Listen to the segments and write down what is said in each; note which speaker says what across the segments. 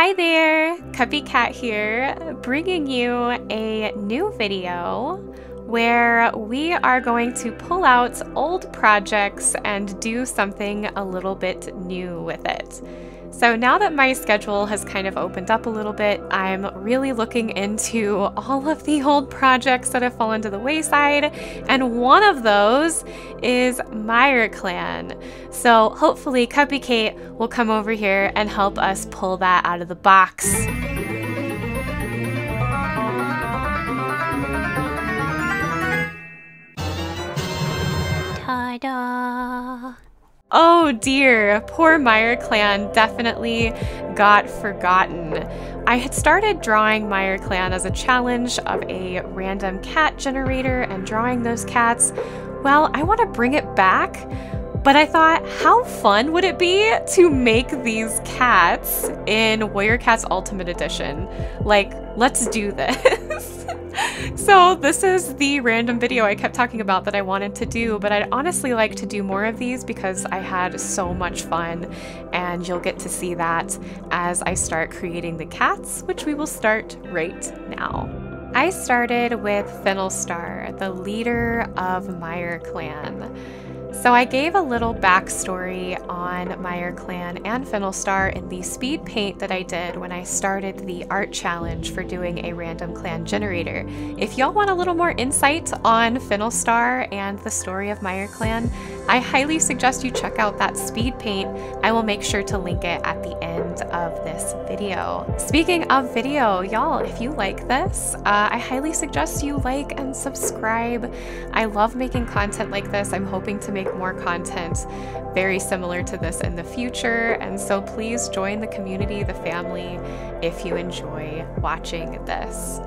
Speaker 1: Hi there, Cupicate here, bringing you a new video where we are going to pull out old projects and do something a little bit new with it. So now that my schedule has kind of opened up a little bit, I'm really looking into all of the old projects that have fallen to the wayside, and one of those is MireClan. So hopefully Cupicate will come over here and help us pull that out of the box. Ta-da! Oh dear, poor MireClan definitely got forgotten. I had started drawing MireClan as a challenge of a random cat generator and drawing those cats. Well, I want to bring it back, but I thought, how fun would it be to make these cats in Warrior Cats Ultimate Edition? Like, let's do this. So this is the random video I kept talking about that I wanted to do, but I'd honestly like to do more of these because I had so much fun, and you'll get to see that as I start creating the cats, which we will start right now. I started with Fiddlestar, the leader of MireClan. So I gave a little backstory on MireClan and Fiddlestar in the speed paint that I did when I started the art challenge for doing a random clan generator. If y'all want a little more insight on Fiddlestar and the story of MireClan, I highly suggest you check out that speed paint. I will make sure to link it at the end of this video. Speaking of video, y'all, if you like this, I highly suggest you like and subscribe. I love making content like this. I'm hoping to make more content very similar to this in the future, and so please join the community, the family, if you enjoy watching this.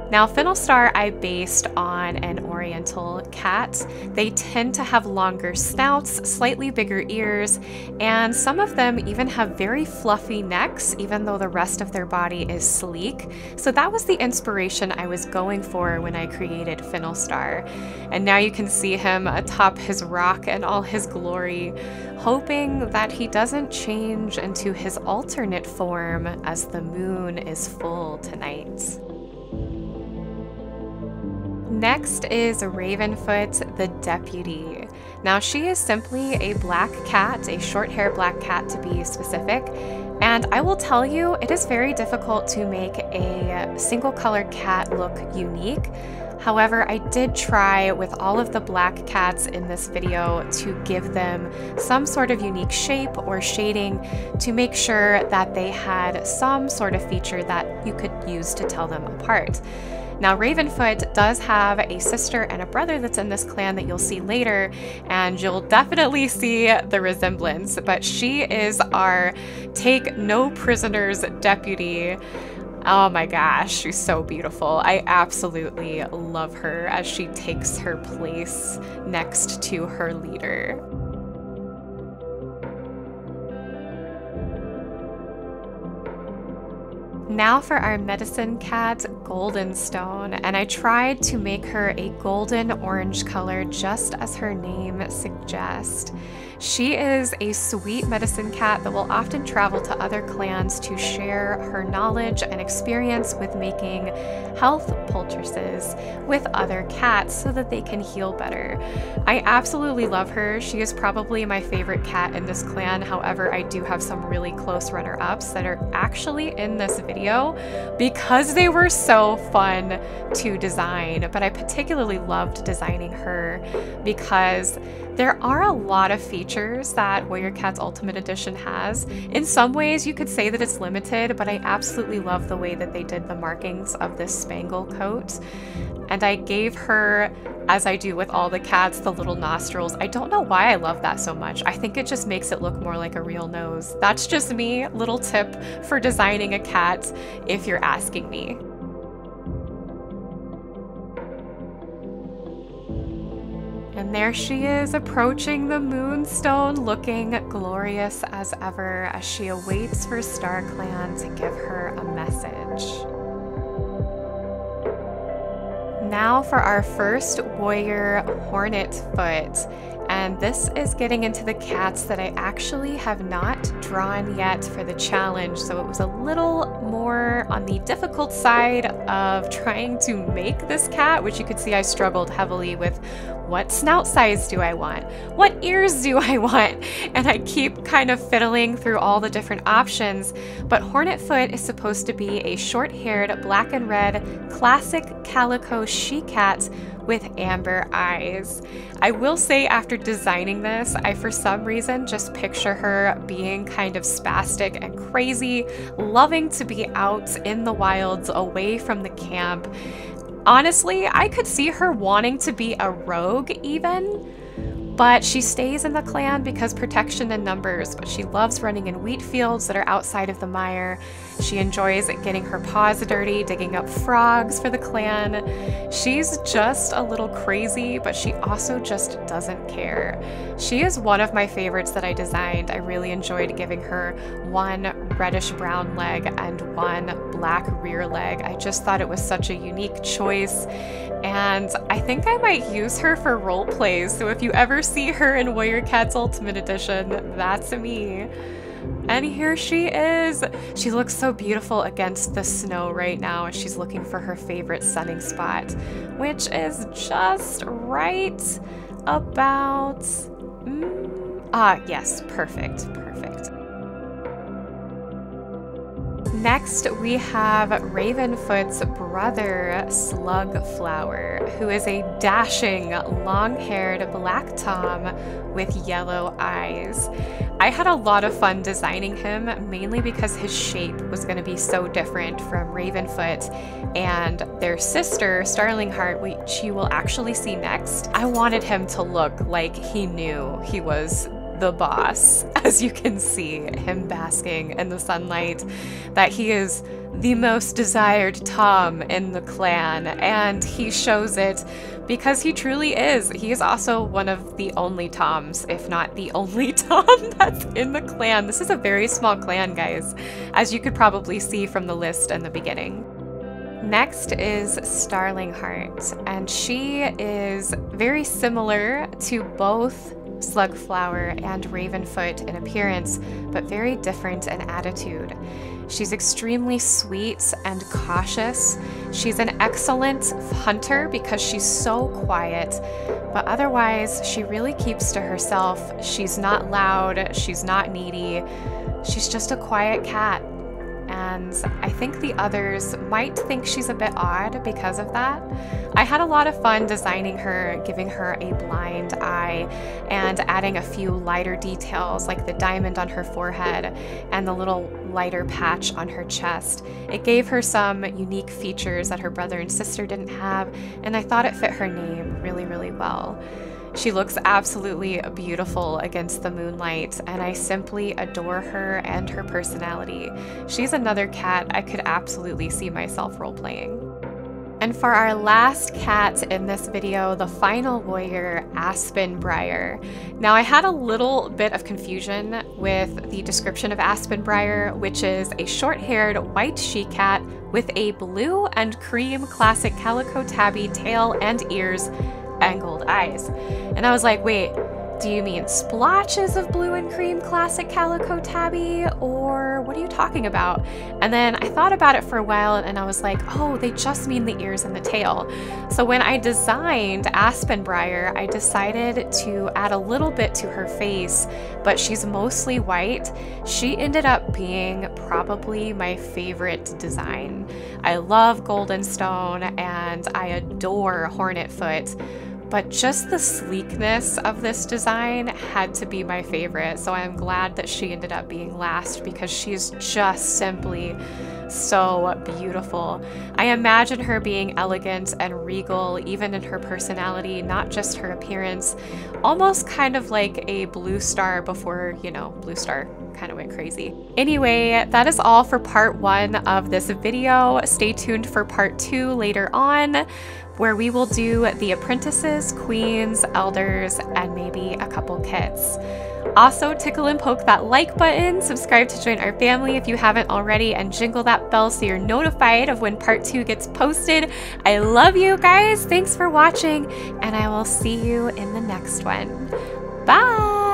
Speaker 1: Now, Fiddlestar I based on an oriental cat. They tend to have longer snouts, slightly bigger ears, and some of them even have very fluffy necks, even though the rest of their body is sleek. So that was the inspiration I was going for when I created Fiddlestar. And now you can see him atop his rock in all his glory, hoping that he doesn't change into his alternate form as the moon is full tonight. Next is Ravenfoot, the deputy. Now she is simply a black cat, a short hair black cat to be specific, and I will tell you it is very difficult to make a single colored cat look unique. However, I did try with all of the black cats in this video to give them some sort of unique shape or shading to make sure that they had some sort of feature that you could use to tell them apart. Now, Ravenfoot does have a sister and a brother that's in this clan that you'll see later, and you'll definitely see the resemblance, but she is our take no prisoners deputy. Oh my gosh, she's so beautiful. I absolutely love her as she takes her place next to her leader. Now for our medicine cat, Goldenstone, and I tried to make her a golden orange color just as her name suggests. She is a sweet medicine cat that will often travel to other clans to share her knowledge and experience with making health poultices with other cats so that they can heal better. I absolutely love her. She is probably my favorite cat in this clan. However, I do have some really close runner-ups that are actually in this video because they were so fun to design, but I particularly loved designing her because there are a lot of features that Warrior Cats Ultimate Edition has. In some ways you could say that it's limited, but I absolutely love the way that they did the markings of this spangle coat. And I gave her, as I do with all the cats, the little nostrils. I don't know why I love that so much. I think it just makes it look more like a real nose. That's just me. Little tip for designing a cat if you're asking me. And there she is approaching the moonstone, looking glorious as ever as she awaits for StarClan to give her a message. Now for our first warrior, Hornet Foot. And this is getting into the cats that I actually have not drawn yet for the challenge, so it was a little more on the difficult side of trying to make this cat, which you could see I struggled heavily with. What snout size do I want? What ears do I want? And I keep kind of fiddling through all the different options, but Hornetfoot is supposed to be a short-haired black and red classic calico she-cat with amber eyes. I will say after designing this, I for some reason just picture her being kind of spastic and crazy, loving to be out in the wilds away from the camp. Honestly, I could see her wanting to be a rogue even, but she stays in the clan because protection in numbers, but she loves running in wheat fields that are outside of the mire. She enjoys getting her paws dirty, digging up frogs for the clan. She's just a little crazy, but she also just doesn't care. She is one of my favorites that I designed. I really enjoyed giving her one reddish brown leg and one black rear leg. I just thought it was such a unique choice, and I think I might use her for role plays. So if you ever see her in Warrior Cats Ultimate Edition, that's me. And here she is. She looks so beautiful against the snow right now. She's looking for her favorite sunning spot, which is just right about, yes, perfect. Next, we have Ravenfoot's brother, Slugflower, who is a dashing, long-haired black tom with yellow eyes. I had a lot of fun designing him, mainly because his shape was going to be so different from Ravenfoot and their sister, Starlingheart, which you will actually see next. I wanted him to look like he knew he was the boss, as you can see him basking in the sunlight, that he is the most desired tom in the clan, and he shows it because he truly is. He is also one of the only toms, if not the only tom that's in the clan. This is a very small clan, guys, as you could probably see from the list in the beginning. Next is Starlingheart, and she is very similar to both Slugflower and Ravenfoot in appearance, but very different in attitude. She's extremely sweet and cautious. She's an excellent hunter because she's so quiet, but otherwise she really keeps to herself. She's not loud, she's not needy, she's just a quiet cat. And I think the others might think she's a bit odd because of that. I had a lot of fun designing her, giving her a blind eye and adding a few lighter details like the diamond on her forehead and the little lighter patch on her chest. It gave her some unique features that her brother and sister didn't have, and I thought it fit her name really, really well. She looks absolutely beautiful against the moonlight, and I simply adore her and her personality. She's another cat I could absolutely see myself role-playing. And for our last cat in this video, the final warrior, Aspenbriar. Now, I had a little bit of confusion with the description of Aspenbriar, which is a short-haired white she-cat with a blue and cream classic calico tabby tail and ears and gold eyes. And I was like, wait, do you mean splotches of blue and cream classic calico tabby, or what are you talking about? And then I thought about it for a while, and I was like, oh, they just mean the ears and the tail. So when I designed Aspenbriar, I decided to add a little bit to her face, but she's mostly white. She ended up being probably my favorite design. I love Goldenstone and I adore Hornetfoot, but just the sleekness of this design had to be my favorite. So I'm glad that she ended up being last because she's just simply so beautiful. I imagine her being elegant and regal, even in her personality, not just her appearance. Almost kind of like a Blue Star before, you know, Blue Star kind of went crazy. Anyway, that is all for part 1 of this video. Stay tuned for part 2 later on, where we will do the apprentices, queens, elders, and maybe a couple kits. Also, tickle and poke that like button, subscribe to join our family if you haven't already, and jingle that bell so you're notified of when part 2 gets posted. I love you guys, thanks for watching, and I will see you in the next one. Bye!